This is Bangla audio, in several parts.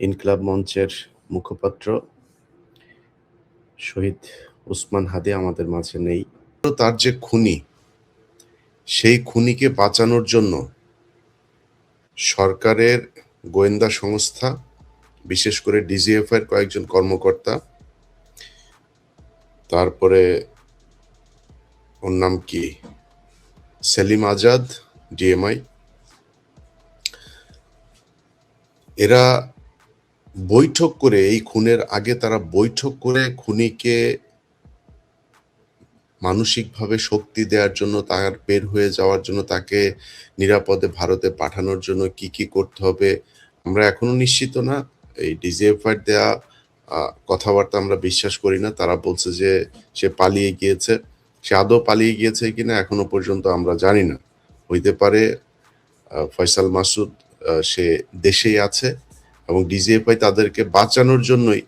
ইনকিলাব মঞ্চের মুখপাত্র শহীদ ওসমান হাদি আমাদের মাঝে নেই। তার যে খুনি, সেই খুনিকে বাঁচানোর জন্য সরকারের গোয়েন্দা সংস্থা, বিশেষ করে ডিজিএফআই এর কয়েকজন কর্মকর্তা, তারপরে ওর নাম কি, সেলিম আজাদ, ডিএমআই, এরা বৈঠক করে, এই খুনের আগে তারা বৈঠক করে খুনিকে মানসিকভাবে শক্তি দেওয়ার জন্য, তার বের হয়ে যাওয়ার জন্য, তাকে নিরাপদে ভারতে পাঠানোর জন্য কি কি করতে হবে আমরা এখনো নিশ্চিত না। এই ডিজিএফআই দেয়া কথাবার্তা আমরা বিশ্বাস করি না। তারা বলছে যে সে পালিয়ে গিয়েছে। সে আদৌ পালিয়ে গিয়েছে কিনা এখনো পর্যন্ত আমরা জানি না। হইতে পারে ফয়সাল মাসুদ সে দেশেই আছে এবং ডিজিএফআই তাদেরকে বাঁচানোর জন্যই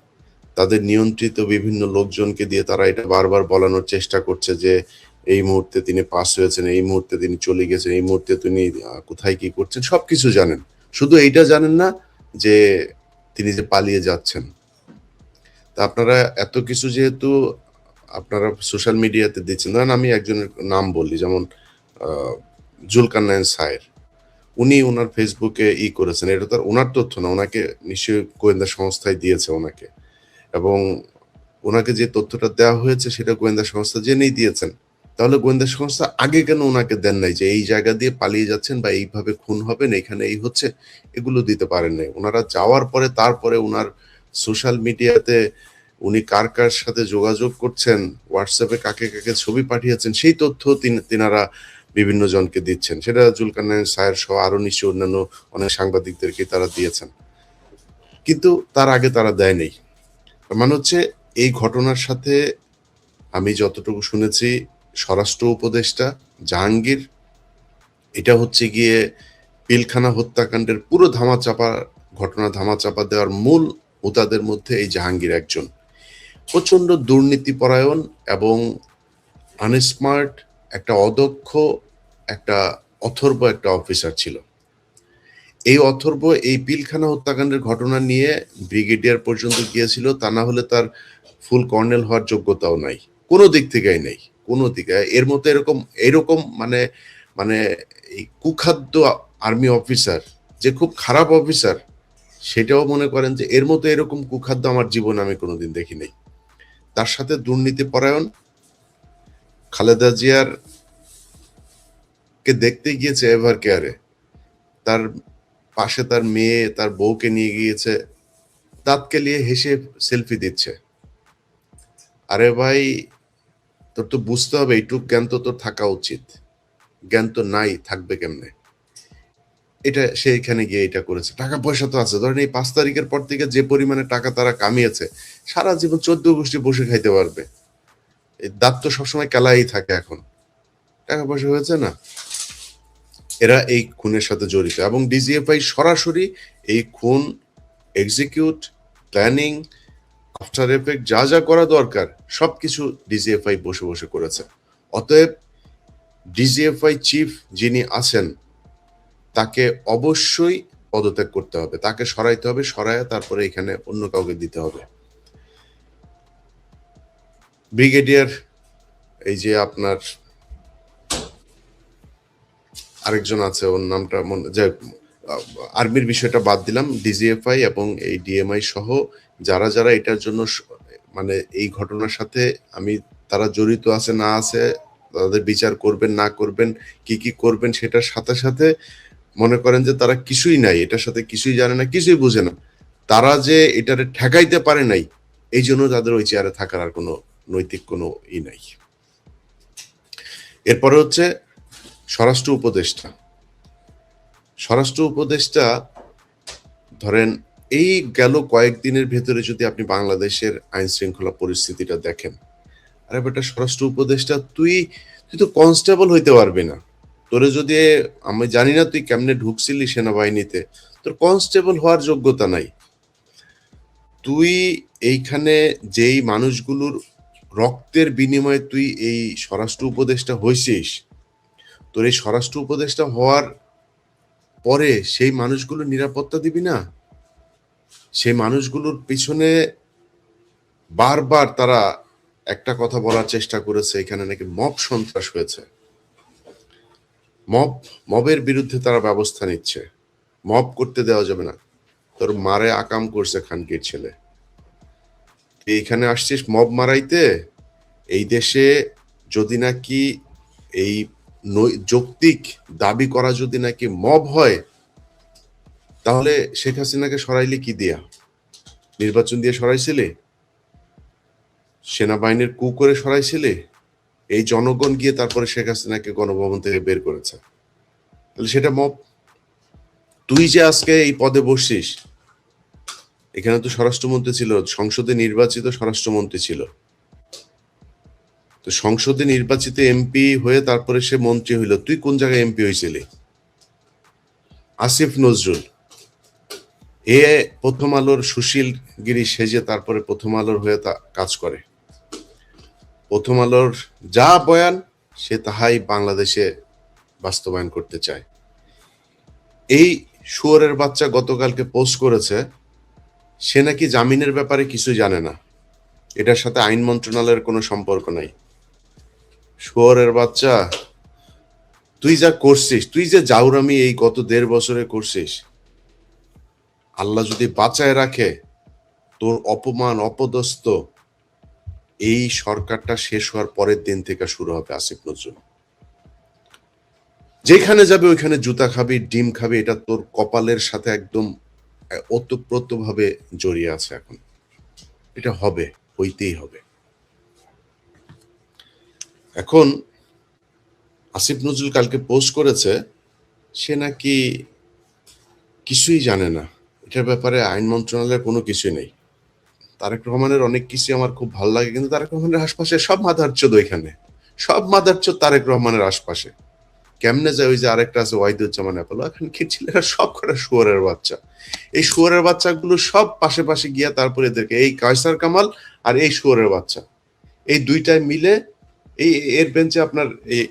তাদের নিয়ন্ত্রিত বিভিন্ন লোকজনকে দিয়ে তারা এটা বারবার বলানোর চেষ্টা করছে যে এই মুহূর্তে তিনি পাস হয়েছেন, এই মুহূর্তে তিনি চলে গেছেন, এই মুহূর্তে তিনি কোথায় কি করছেন সবকিছু জানেন, শুধু এইটা জানেন না যে তিনি যে পালিয়ে যাচ্ছেন। তা আপনারা এত কিছু যেহেতু আপনারা সোশ্যাল মিডিয়াতে দিচ্ছেন, ধরেন আমি একজনের নাম বললি, যেমন জুলকারনাইন সায়ের, উনি ওনার ফেসবুকে করেছেন, এটা তো ওনার তথ্য না, ওনাকে নিশ্চয়ই গোয়েন্দা সংস্থায় দিয়েছে ওনাকে, এবং ওনাকে যে তথ্যটা দেওয়া হয়েছে সেটা গোয়েন্দা সংস্থা জেনেই দিয়েছেন। তাহলে গোয়েন্দা সংস্থা আগে কেন ওনাকে দেন নাই যে এই জায়গা দিয়ে পালিয়ে যাচ্ছেন বা এইভাবে খুন হবেন, এখানে এই হচ্ছে, এগুলো দিতে পারেন নাই। ওনারা যাওয়ার পরে তারপরে ওনার সোশ্যাল মিডিয়াতে উনি কার কার সাথে যোগাযোগ করছেন, হোয়াটসঅ্যাপে কাকে কাকে ছবি পাঠিয়েছেন, সেই তথ্য তিনারা বিভিন্ন জনকে দিচ্ছেন। সেটা জুলকারনাইন সায়ের সহ আরো নিশ্চয়ই অন্যান্য অনেক সাংবাদিকদেরকে তারা দিয়েছেন, কিন্তু তার আগে তারা দেয়নি। মানে হচ্ছে এই ঘটনার সাথে আমি যতটুকু শুনেছি, স্বরাষ্ট্র উপদেষ্টা জাহাঙ্গীর, এটা হচ্ছে গিয়ে পিলখানা হত্যাকাণ্ডের পুরো ধামাচাপা দেওয়ার মূল হোতাদের মধ্যে এই জাহাঙ্গীর একজন। প্রচন্ড দুর্নীতিপরায়ণ এবং আনস্মার্ট, একটা অদক্ষ, একটা অথর্ব একটা অফিসার ছিল। এই অথর্ব এই পিলখানা হত্যাকাণ্ডের ঘটনা নিয়ে ব্রিগেডিয়ার পর্যন্ত গিয়েছিল, তা না হলে তার ফুল কর্নেল হওয়ার যোগ্যতাও নাই, কোনো দিক থেকেই নেই, কোনো দিকে। এর মতো এরকম মানে মানে এই কুখাদ্য আর্মি অফিসার, যে খুব খারাপ অফিসার, সেটাও মনে করেন যে এর মতো এরকম কুখাদ্য আমার জীবনে আমি কোনোদিন দেখি নাই। তার সাথে দুর্নীতি পরায়ণ, খালেদা জিয়ার কে দেখতে গিয়েছে এভার কেয়ারে, তার পাশে তার মেয়ে তার বউকে নিয়ে গিয়েছে, দাঁত কেলিয়ে হেসে সেলফি দিচ্ছে। আরে ভাই, তোর তো বুঝতে হবে, এইটুক জ্ঞান তো তোর থাকা উচিত, জ্ঞান তো নাই, থাকবে কেমনে? এটা সে এখানে গিয়ে এটা করেছে, টাকা পয়সা তো আছে। ধরেন এই 5 তারিখের পর থেকে যে পরিমাণে টাকা তারা কামিয়েছে, সারা জীবন 14 গোষ্ঠী বসে খাইতে পারবে। এই দাঁত তো সবসময় কেলাই থাকে। এখন টাকা পয়সা হয়েছে না, এরা এই খুনের সাথে জড়িত, এবং ডিজিএফআই সরাসরি এই খুন এক্সিকিউট, প্ল্যানিং, আফটার এফেক্ট, যা যা করা দরকার সবকিছু ডিজিএফআই বসে বসে করেছে। অতএব ডিজিএফআই চিফ যিনি আছেন, তাকে অবশ্যই পদত্যাগ করতে হবে, তাকে সরাইতে হবে, সরাইয়া তারপরে এখানে অন্য কাউকে দিতে হবে। ব্রিগেডিয়ার, এই যে আপনার আরেকজন আছে, ওর নামটা যে আর্মির বিষয়টা বাদ দিলাম, ডিজিএফআই এবং এই ডিএমআই সহ যারা যারা এটার জন্য মানে এই ঘটনার সাথে তারা জড়িত আছে না আছে, তাদের বিচার করবেন না করবেন, কি কি করবেন, সেটার সাথে সাথে মনে করেন যে তারা কিছুই নাই, এটার সাথে কিছুই জানে না, কিছুই বুঝে না, তারা যে এটারে ঠেকাইতে পারে নাই, এই জন্য তাদের ওই চেয়ারে থাকার আর কোনো নৈতিক কোনো নাই। এরপরে হচ্ছে স্বরাষ্ট্র উপদেষ্টা। ধরেন এই গেল কয়েকদিনের ভেতরে যদি আপনি বাংলাদেশের আইন শৃঙ্খলা পরিস্থিতিটা দেখেন, আরে বেটা স্বরাষ্ট্র উপদেষ্টা, তুই তো কনস্টেবল হইতে পারবি না। তোরে যদি, আমি জানি না তুই কেমনে ঢুকছিলি সেনাবাহিনীতে, তোর কনস্টেবল হওয়ার যোগ্যতা নাই। তুই এইখানে যেই মানুষগুলোর রক্তের বিনিময়ে তুই এই স্বরাষ্ট্র উপদেষ্টা হয়েছিস, তোর এই স্বরাষ্ট্র উপদেষ্টা হওয়ার পরে সেই মানুষগুলো নিরাপত্তা দিবি না? সেই মানুষগুলোর পিছনে বারবার তারা একটা কথা বলার চেষ্টা করেছে, এখানে নাকি মব সন্ত্রাস হয়েছে, মবের বিরুদ্ধে তারা ব্যবস্থা নিচ্ছে, মব করতে দেওয়া যাবে না। তোর মারে আকাম করছে খানকির ছেলে, এইখানে আসছিস মব মারাইতে? এই দেশে যদি নাকি এই যৌক্তিক দাবি করা যদি নাকি মব হয়, তাহলে শেখ হাসিনাকে সরাইলে কি দিয়া? নির্বাচন দিয়ে সরাইছিলে? সেনাবাহিনীর কু করে সরাইছিলে? এই জনগণ গিয়ে তারপরে শেখ হাসিনাকে গণভবন থেকে বের করেছে, তাহলে সেটা মব। তুই যে আজকে এই পদে বসছিস, এখানে তো স্বরাষ্ট্রমন্ত্রী ছিল, সংসদে নির্বাচিত স্বরাষ্ট্রমন্ত্রী ছিল, তো সংসদে নির্বাচিত এমপি হয়ে তারপরে সে মন্ত্রী হইল। তুই কোন জায়গায় এমপি হয়েছিলি? আসিফ নজরুল এ প্রথম আলোর সুশীল গিরি সেজে তারপরে প্রথম আলোর হয়ে কাজ করে। প্রথম আলোর যা বয়ান সে তাহাই বাংলাদেশে বাস্তবায়ন করতে চায়। এই শুয়োরের বাচ্চা গতকালকে পোস্ট করেছে সে নাকি জামিনের ব্যাপারে কিছু জানে না, এটার সাথে আইন মন্ত্রণালয়ের কোনো সম্পর্ক নাই। শুয়োরের বাচ্চা, তুই যা করছিস, তুই যে জাউরামি এই গত 1.5 বছরে করছিস, আল্লাহ যদি বাঁচায় রাখে, তোর অপমান অপদস্থ এই সরকারটা শেষ হওয়ার পরের দিন থেকে শুরু হবে। আসিফ নজরুল যেখানে যাবে ওইখানে জুতা খাবি, ডিম খাবি, এটা তোর কপালের সাথে একদম ওতপ্রোত ভাবে জড়িয়ে আছে। এখন এটা হবে, হইতেই হবে। এখন আসিফ নজরুল কালকে পোস্ট করেছে সে নাকি কিছুই জানে না, এটার ব্যাপারে আইন মন্ত্রণালয়ের কোনো কিছুই নেই। তারেক রহমানের অনেক কিছু আমার খুব ভালো লাগে, কিন্তু তারেক রহমানের আশপাশে সব মাদারচোদ, ওইখানে সব মাদারচোদ তারেক রহমানের আশপাশে। কেমনে যায়? ওই যে আরেকটা আছে ওয়াহিদুজ্জামান অ্যাপোলো, এখানে কি ছেলেরা সব কটা শুয়োরের বাচ্চা। এই শুয়োরের বাচ্চাগুলো সব পাশে পাশে গিয়া তারপরে এদেরকে, এই কায়সার কামাল আর এই শুয়োরের বাচ্চা, এই দুইটাই মিলে এই এর বেঞ্চে আপনার এই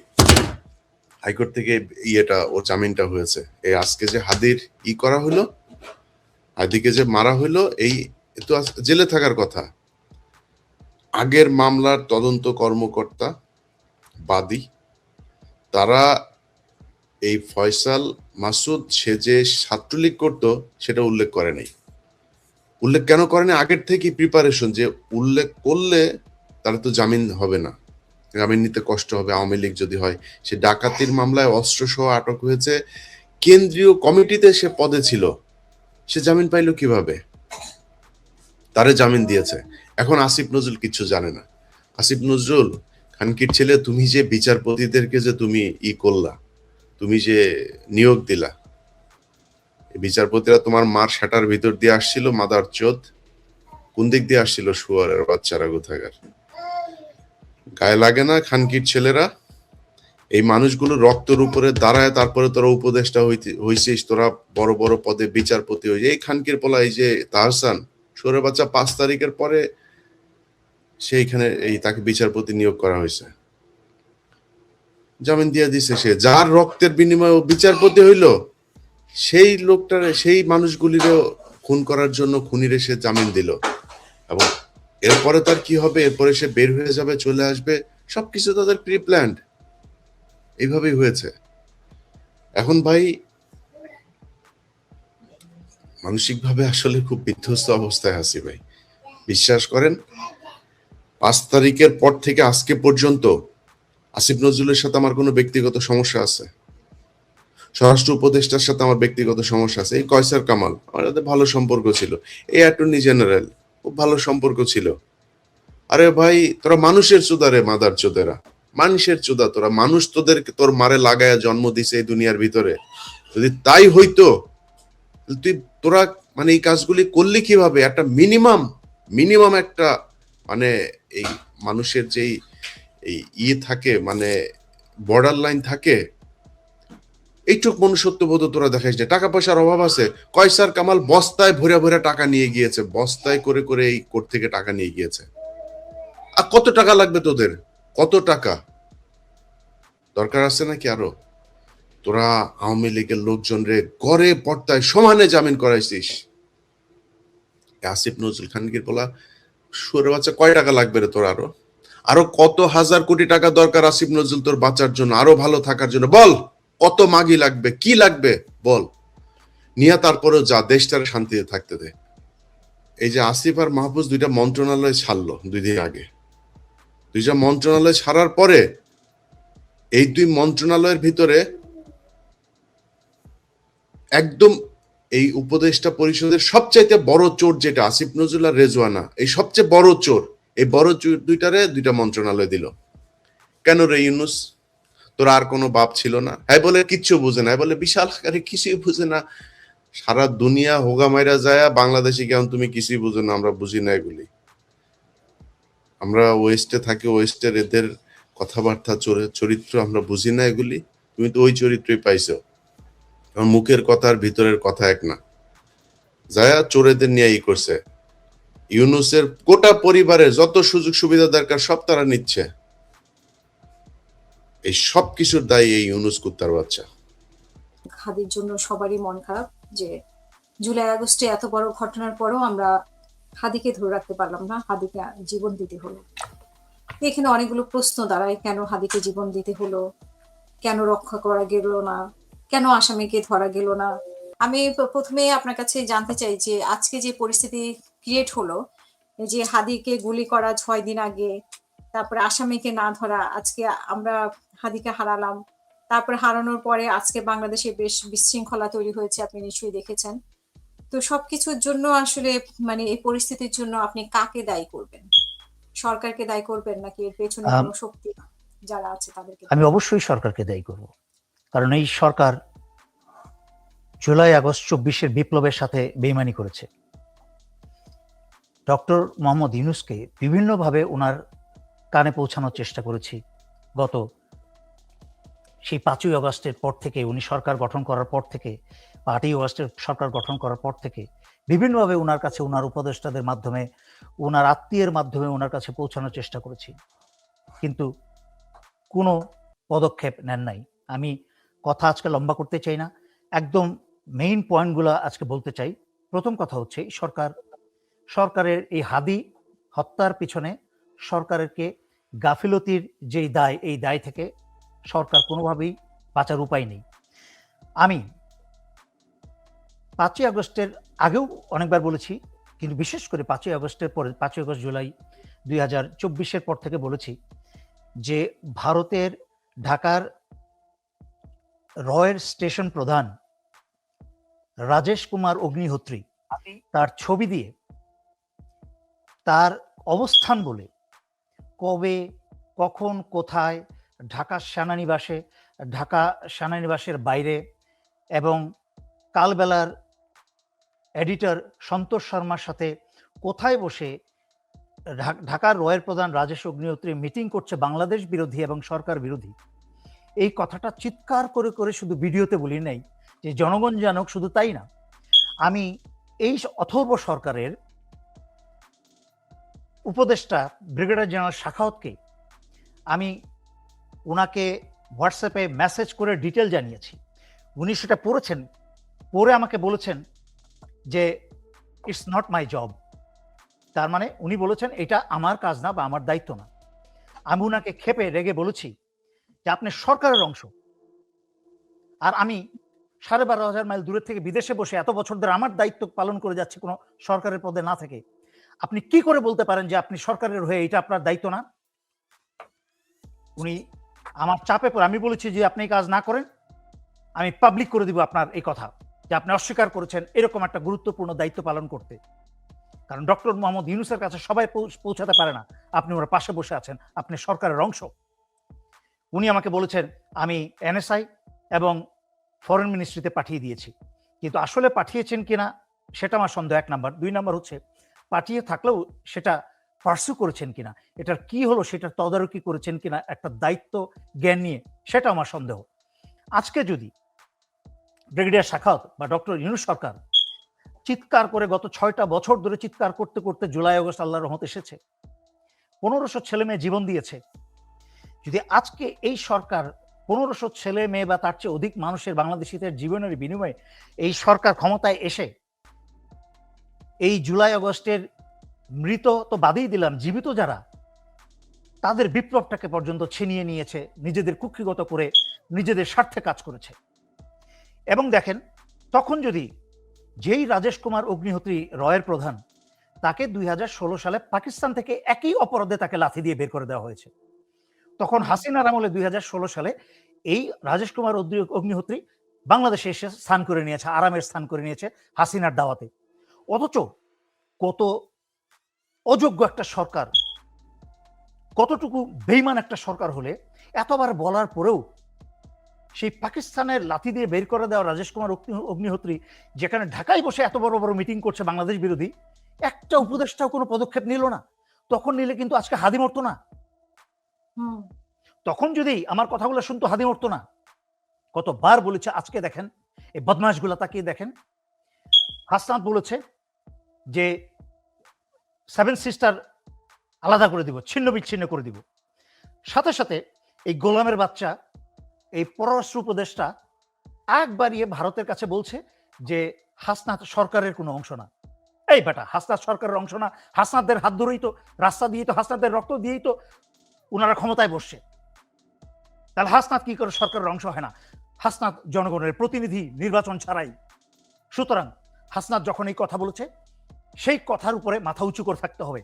হাইকোর্ট থেকে ইয়েটা ও জামিনটা হয়েছে। এই আজকে যে হাদির করা হলো, হাদিকে যে মারা হইলো, এই তো জেলে থাকার কথা। আগের মামলার তদন্ত কর্মকর্তা বাদী, তারা এই ফয়সাল মাসুদ সে যে ছাত্রলীগ করতো সেটা উল্লেখ করে নাই। উল্লেখ কেন করে নাই? আগের থেকে প্রিপারেশন, যে উল্লেখ করলে তারা তো জামিন হবে না, জামিন নিতে কষ্ট হবে আওয়ামী লীগ যদি হয়। সে ডাকাতির মামলায় অস্ত্র সহ আটক হয়েছে, কেন্দ্রীয় কমিটিতে সে পদে ছিল, সে জামিন পাইল কিভাবে? তারে জামিন দিয়েছে। এখন আসিফ নজরুল কিচ্ছু জানে না। আসিফ নজরুল খানকির ছেলে, তুমি যে বিচারপতিদেরকে যে তুমি করলা, তুমি যে নিয়োগ দিলা, বিচারপতিরা তোমার মার শাটার ভিতর দিয়ে আসছিল, মাদার চোদ কোন দিক দিয়ে আসছিল? শুয়ারের বাচ্চারা কোথাকার, গায়ে লাগে না খানকির ছেলেরা? এই মানুষগুলো রক্তের উপরে দাঁড়ায় তারপরে তোরা উপদেষ্টা হইছিস, তোরা বড় বড় পদে বিচারপতি হয়েছে। এই খানকির পোলা, এই যে তাহসান শুয়ারের বাচ্চা, 5 তারিখের পরে সেইখানে এই তাকে বিচারপতি নিয়োগ করা হয়েছে, জামিন দিয়ে দিছে। সে যার রক্তের বিনিময়ে বিচারপতি হইল, সেই লোকটার, সেই মানুষগুলিরও খুন করার জন্য খুনিরে সে জামিন দিল। এবং এরপরে তার কি হবে? এরপরে সে বের হয়ে যাবে, চলে আসবে, সবকিছু তাদের প্রি প্ল্যান্ড, এইভাবেই হয়েছে। এখন ভাই মানসিকভাবে আসলে খুব বিধ্বস্ত অবস্থায় আছি ভাই। বিশ্বাস করেন, 5 তারিখের পর থেকে আজকে পর্যন্ত আসিফ নজরুলের সাথে আমার কোনো ব্যক্তিগত সমস্যা আছে, স্বরাষ্ট্র উপদেষ্টার সাথে আমার ব্যক্তিগত সমস্যা আছে, এই কয়সার কামাল আমার সাথে ভালো সম্পর্ক ছিল, এই অ্যাটর্নি জেনারেল খুব ভালো সম্পর্ক ছিল। আরে ভাই তোরা মানুষের চোদা রে, মাদার চোদেরা, মানুষের চোদা তোরা। মানুষ তোর মারে লাগায়া জন্ম দিছে এই দুনিয়ার ভিতরে। যদি তাই হইতো, তুই তোরা মানে এই কাজগুলি করলি কিভাবে? একটা মিনিমাম একটা মানে এই মানুষের যেই এই থাকে, মানে বর্ডার লাইন থাকে, এইটুক মনুষ্যত্ববোধ তোরা দেখাইস না। টাকা পয়সার অভাব আছে, কয়সার কামাল বস্তায় ভরে ভরে টাকা নিয়ে গিয়েছে, বস্তায় করে করে এই কোর্ট থেকে টাকা নিয়ে গিয়েছে। আর কত টাকা লাগবে তোদের? কত টাকা দরকার আছে নাকি আরো? তোরা আওয়ামী লীগের লোকজন রে গড়ে পর্দায় সমানে জামিন করাইছিস, আসিফ নজরুল খানকে বলা, শুয়োরের বাচ্চা, কয় টাকা লাগবে রে তোর? আরো কত হাজার কোটি টাকা দরকার আসিফ নজরুল তোর বাঁচার জন্য, আরো ভালো থাকার জন্য? বল, কত মাগি লাগবে, কি লাগবে বল, নিয়ে তারপরেও যা, দেশটারে শান্তিতে থাকতে দে। এই যে আসিফ আর মাহফুজ দুইটা মন্ত্রণালয় ছাড়লো 2 দিন আগে, দুইটা মন্ত্রণালয় ছাড়ার পরে এই 2 মন্ত্রণালয়ের ভিতরে একদম এই উপদেষ্টা পরিষদের সবচাইতে বড় চোর যেটা আসিফ নজরুল আর রেজওয়ানা, এই সবচেয়ে বড় চোর, এই বড় চোর দুইটারে 2টা মন্ত্রণালয় দিল। কেন রে ইউনুস, তোর আর কোনো বাপ ছিল না? হ্যাঁ বলে কিচ্ছু বুঝে না, বলে বিশাল আকারে কিছুই বুঝে না, সারা দুনিয়া হোগা মাইরা যায়, বাংলাদেশে কেমন তুমি কিছুই বুঝো না, আমরা বুঝি না এগুলি। আমরা ওয়েস্টে থাকি, ওয়েস্টের এদের কথাবার্তা চরিত্র আমরা বুঝি না এগুলি। তুমি তো ওই চরিত্রই পাইছো, মুখের কথা আর ভিতরের কথা এক না। যায়া চোরেদের নিয়ে ই করছে, ইউনুসের গোটা পরিবারের যত সুযোগ সুবিধা দরকার সব তারা নিচ্ছে। এই সব কিছুর দায়ী এই ইউনুস কুত্তার বাচ্চা। খাদির জন্য সবারই মন খারাপ যে জুলাই আগস্টে এত বড় ঘটনার পরেও আমরা হাদিকে ধরে রাখতে পারলাম না, হাদিকে জীবন দিতে হলো। এখানে অনেকগুলো প্রশ্ন দাঁড়ায়, কেন হাদিকে জীবন দিতে হলো, কেন রক্ষা করা গেল না, কেন আসামিকে ধরা গেল না। আমি প্রথমে আপনার কাছে জানতে চাই যে আজকে যে পরিস্থিতি ক্রিয়েট হলো, যে হাদিকে গুলি করা 6 দিন আগে, তারপরে আসামিকে না ধরা, আজকে আমরা হাদিকে হারালাম, তারপরে হারানোর পরে আজকে বাংলাদেশে বেশ বিশৃঙ্খলা তৈরি হয়েছে, আপনি নিশ্চয়ই দেখেছেন। তো সবকিছুর জন্য আসলে মানে এই পরিস্থিতির জন্য আপনি কাকে দায়ী করবেন? সরকারকে দায়ী করবেন নাকি এর পেছনে কোনো শক্তি যারা আছে তাদেরকে? আমি অবশ্যই সরকারকে দায়ী করব, কারণ এই সরকার জুলাই আগস্ট 24-এর বিপ্লবের সাথে বেইমানি করেছে। ডক্টর মোহাম্মদ ইউনূসকে বিভিন্নভাবে ওনার কানে পৌঁছানোর চেষ্টা করেছি। গত সেই 5ই আগস্টের পর থেকে, উনি সরকার গঠন করার পর থেকে, 8ই আগস্টের সরকার গঠন করার পর থেকে বিভিন্নভাবে ওনার কাছে, ওনার উপদেষ্টাদের মাধ্যমে, ওনার আত্মীয়ের মাধ্যমে ওনার কাছে পৌঁছানোর চেষ্টা করেছি, কিন্তু কোনো পদক্ষেপ নেন নাই। আমি কথা আজকে লম্বা করতে চাই না, একদম মেইন পয়েন্টগুলো আজকে বলতে চাই। প্রথম কথা হচ্ছে, সরকারের এই হাদি হত্যার পিছনে সরকারকে গাফিলতির যেই দায়, এই দায় থেকে সরকার কোনোভাবেই বাঁচার উপায় নেই। আমি 5ই আগস্টের আগেও অনেকবার বলেছি, কিন্তু বিশেষ করে 5ই আগস্টের পরে, 5ই আগস্ট জুলাই 2024-এর পর থেকে বলেছি যে ভারতের ঢাকার রয়ের স্টেশন প্রধান রাজেশ কুমার অগ্নিহোত্রী তার ছবি দিয়ে, তার অবস্থান বলে, কবে, কখন, কোথায়, ঢাকা সেনানিবাসে, ঢাকা সেনানিবাসের বাইরে, এবং কালবেলার এডিটর সন্তোষ শর্মার সাথে কোথায় বসে ঢাকার রয়ের প্রধান রাজেশ অগ্নিহোত্রী মিটিং করছে বাংলাদেশ বিরোধী এবং সরকার বিরোধী, এই কথাটা চিৎকার করে করে শুধু ভিডিওতে বলি নাই যে জনগণ জানুক, শুধু তাই না, আমি এই অথর্ব সরকারের উপদেষ্টা ব্রিগেডিয়ার জেনারেল শাখাওয়াতকে আমি ওনাকে হোয়াটসঅ্যাপে মেসেজ করে ডিটেল জানিয়েছি। উনি সেটা পড়েছেন, পড়ে আমাকে বলেছেন যে ইটস নট মাই জব। তার মানে উনি বলেছেন এটা আমার কাজ না বা আমার দায়িত্ব না। আমি ওনাকে ক্ষেপে রেগে বলেছি যে আপনি সরকারের অংশ, আর আমি 12,500 মাইল দূরের থেকে বিদেশে বসে এত বছর ধরে আমার দায়িত্ব পালন করে যাচ্ছি কোনো সরকারের পদে না থেকে, আপনি কি করে বলতে পারেন যে আপনি সরকারের হয়ে এটা আপনার দায়িত্ব না? উনি আমার চাপে পড়ে, আমি বলেছি যে আপনি এই কাজ না করেন, আমি পাবলিক করে দিব আপনার এই কথা, যে আপনি অস্বীকার করেছেন এরকম একটা গুরুত্বপূর্ণ দায়িত্ব পালন করতে। কারণ ডক্টর মোহাম্মদ ইউনূসের কাছে সবাই পৌঁছাতে পারে না, আপনি ওর পাশে বসে আছেন, আপনি সরকারের অংশ। উনি আমাকে বলেছেন আমি এনএসআই এবং ফরেন মিনিস্ট্রিতে পাঠিয়ে দিয়েছি, কিন্তু আসলে পাঠিয়েছেন কিনা সেটা আমার সন্দেহ, 1 নাম্বার। 2 নাম্বার হচ্ছে, পাঠিয়ে থাকলেও সেটা পার্সু করেছেন কিনা, এটার কি হলো সেটার তদারকি করেছেন কিনা একটা দায়িত্ব জ্ঞান নিয়ে, সেটা আমার সন্দেহ। আজকে যদি ব্রিগেডিয়ার শাখাওয়াত বা ডক্টর ইউনূস সরকার চিৎকার করে, গত 6টা বছর ধরে চিৎকার করতে করতে জুলাই আগস্ট আল্লাহর রহমত এসেছে, 1500 ছেলে মেয়ে জীবন দিয়েছে, যদি আজকে এই সরকার 1500 ছেলে মেয়ে বা তার চেয়ে অধিক মানুষের, বাংলাদেশিদের জীবনের বিনিময়ে এই সরকার ক্ষমতায় এসে এই জুলাই আগস্টের মৃত তো বাদেই দিলাম, জীবিত যারা, তাদের বিপ্লবটাকে পর্যন্ত ছিনিয়ে নিয়েছে, নিজেদের কুক্ষিগত করে নিজেদের স্বার্থে কাজ করেছে। এবং দেখেন, তখন যদি যেই রাজেশ কুমার অগ্নিহোত্রী রয়ের প্রধান, তাকে 2016 সালে পাকিস্তান থেকে একই অপরাধে তাকে লাথি দিয়ে বের করে দেওয়া হয়েছে, তখন হাসিনার আমলে 2016 সালে এই রাজেশ কুমার অগ্নিহোত্রী বাংলাদেশে এসে স্থান করে নিয়েছে, আরামের স্থান করে নিয়েছে হাসিনার দাওয়াতে। অথচ কত অযোগ্য একটা সরকার, কতটুকু বেইমান একটা সরকার হলে এতবার বলার পরেও সেই পাকিস্তানের লাথি দিয়ে বের করে দেওয়া রাজেশ কুমার অগ্নিহোত্রী, যেখানে ঢাকায় বসে এত বড় বড় মিটিং করছে বাংলাদেশ বিরোধী, একটা উপদেষ্টাও কোনো পদক্ষেপ নিল না। তখন নিলে কিন্তু আজকে হাদি মরতো না। হুম তখন যদি আমার কথাগুলো শুনতো, হাদি মরতো না। কতবার বলেছে, আজকে দেখেন এই বদমাশগুলা তাকিয়ে দেখেন। হাসনাত বলেছে যে 7 সিস্টার আলাদা করে দিব, ছিন্ন বিচ্ছিন্ন করে দিব। সাথে সাথে এই গোলামের বাচ্চা, এই পররাষ্ট্র উপদেষ্টা আগ বাড়িয়ে ভারতের কাছে বলছে যে হাসনাত সরকারের কোনো অংশ না। এই বেটা, হাসনাত সরকারের অংশ না? হাসনাতদের হাত ধরেই তো, রাস্তা দিয়ে তো, হাসনাতদের রক্ত দিয়েই তো ওনারা ক্ষমতায় বসছে। তাহলে হাসনাত কি করে সরকারের অংশ হয় না? হাসনাত জনগণের প্রতিনিধি, নির্বাচন ছাড়াই। সুতরাং হাসনাত যখন এই কথা বলেছে, সেই কথার উপরে মাথা উঁচু করে থাকতে হবে।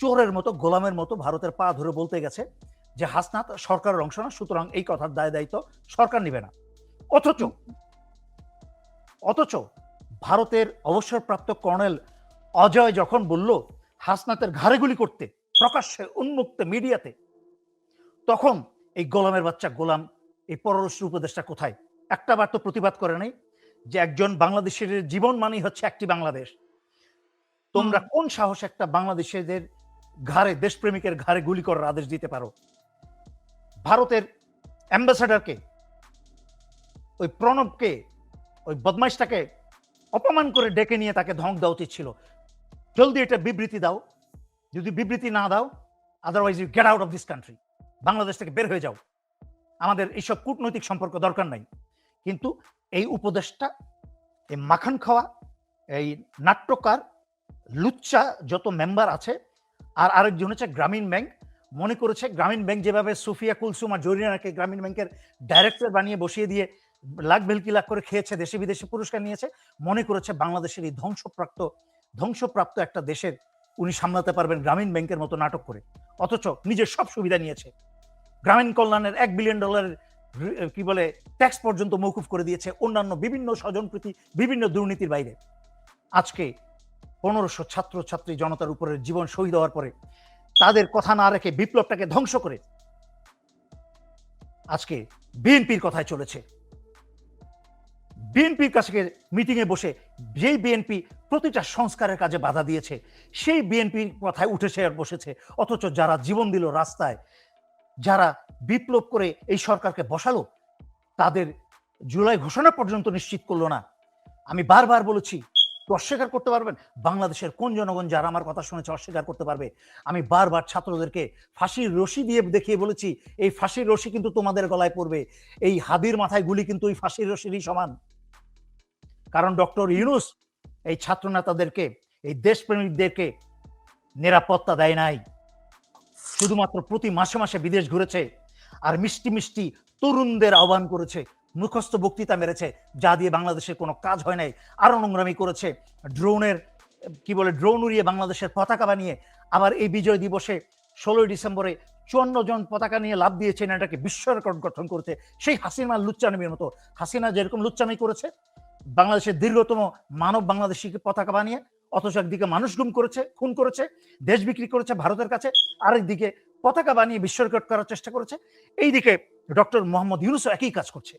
চোরের মতো, গোলামের মতো ভারতের পা ধরে বলতে গেছে যে হাসনাত সরকারের অংশ না, সুতরাং এই কথার দায় দায়িত্ব সরকার নিবে না। অথচ ভারতের অবসরপ্রাপ্ত কর্নেল অজয় যখন বলল হাসনাতের ঘাড়ে গুলি করতে, প্রকাশ্যে উন্মুক্ত মিডিয়াতে, তখন এই গোলামের বাচ্চা গোলাম, এই পররাষ্ট্র উপদেষ্টা কোথায়? একটা বার তো প্রতিবাদ করে নাই যে একজন বাংলাদেশের জীবন মানেই হচ্ছে একটি বাংলাদেশ। তোমরা কোন সাহস একটা বাংলাদেশিদের ঘাড়ে, দেশপ্রেমিকের ঘাড়ে গুলি করার আদেশ দিতে পারো? ভারতের অ্যাম্বাসাডারকে, ওই প্রণবকে, ওই বদমাইশটাকে অপমান করে ডেকে নিয়ে তাকে ধমক দেওয়া উচিত ছিল। জলদি এটা বিবৃতি দাও, যদি বিবৃতি না দাও, otherwise you get out of this country, Bangladesh থেকে বের হয়ে যাও, আমাদের এইসব কূটনৈতিক সম্পর্ক দরকার নাই। কিন্তু এই উপদেশটা, এই মাখন খাওয়া, এই নাট্যকার, লুচ্চা যত মেম্বার আছে, আর আরেকজন হচ্ছে গ্রামীণ ব্যাংক, মনে করেছে গ্রামীণ ব্যাংক যেভাবে সুফিয়া কুলসুম আর জরিনাকে গ্রামীণ ব্যাংকের ডাইরেক্টর বানিয়ে বসিয়ে দিয়ে লাখ ভেলকি লাখ করে খেয়েছে, দেশে বিদেশে পুরস্কার নিয়েছে, মনে করেছে বাংলাদেশের এই ধ্বংসপ্রাপ্ত একটা দেশের উনি সামলাতে পারবেন গ্রামীণ ব্যাংকের মতো নাটক করে। অথচ নিজের সব সুবিধা নিয়েছে, গ্রামীণ কল্যাণের $1 বিলিয়ন কি বলে ট্যাক্স পর্যন্ত মৌকুফ করে দিয়েছে, অন্যান্য বিভিন্ন স্বজনপ্রীতি, বিভিন্ন দুর্নীতির বাইরে। আজকে 1500 ছাত্রছাত্রী জনতার উপরে জীবন শহীদ হওয়ার পরে তাদের কথা না রেখে বিপ্লবটাকে ধ্বংস করে আজকে বিএনপির কথায় চলেছে। বিএনপির কাছে মিটিংয়ে বসে যেই বিএনপি প্রতিটা সংস্কারের কাজে বাধা দিয়েছে, সেই বিএনপির কথায় উঠেছে আর বসেছে। অথচ যারা জীবন দিল রাস্তায়, যারা বিপ্লব করে এই সরকারকে বসালো, তাদের জুলাই ঘোষণা পর্যন্ত নিশ্চিত করলো না। আমি বারবার বলেছি, তো অস্বীকার করতে পারবেন? বাংলাদেশের কোন জনগণ যারা আমার কথা শুনেছে অস্বীকার করতে পারবে? আমি বারবার ছাত্রদেরকে ফাঁসির রশি দিয়ে দেখিয়ে বলেছি, এই ফাঁসির রশি কিন্তু তোমাদের গলায় পড়বে, এই হাদির মাথায় গুলি কিন্তু ওই ফাঁসির রশিরই সমান। কারণ ডক্টর ইউনূস এই ছাত্র নেতাদেরকে, এই দেশপ্রেমিকদেরকে নিরাপত্তা দেয় নাই, শুধুমাত্র প্রতি মাসে মাসে বিদেশ ঘুরেছে আর মিষ্টি মিষ্টি তরুণদের আহ্বান করেছে, মুখস্থ বক্তৃতা মেরেছে, যা দিয়ে বাংলাদেশের কোনো কাজ হয় নাই। আরো নোংরামি করেছে, ড্রোন উড়িয়ে বাংলাদেশের পতাকা বানিয়ে আবার এই বিজয় দিবসে 16 ডিসেম্বরে 54 জন পতাকা নিয়ে লাভ দিয়েছেন, এটাকে বিশ্ব রেকর্ড গঠন করেছে। সেই হাসিনার লুচ্চামির মতো, হাসিনা যেরকম লুচ্চামি করেছে বাংলাদেশের দীর্ঘতম মানব বাংলাদেশি পতাকা বানিয়ে, অথচ একদিকে মানুষ গুম করেছে, খুন করেছে, দেশ বিক্রি করেছে ভারতের কাছে, আরেকদিকে পতাকা বানিয়ে বিশ্ব রেকর্ড করার চেষ্টা করেছে। এইদিকে ডক্টর মোহাম্মদ ইউনূসও একই কাজ করছে।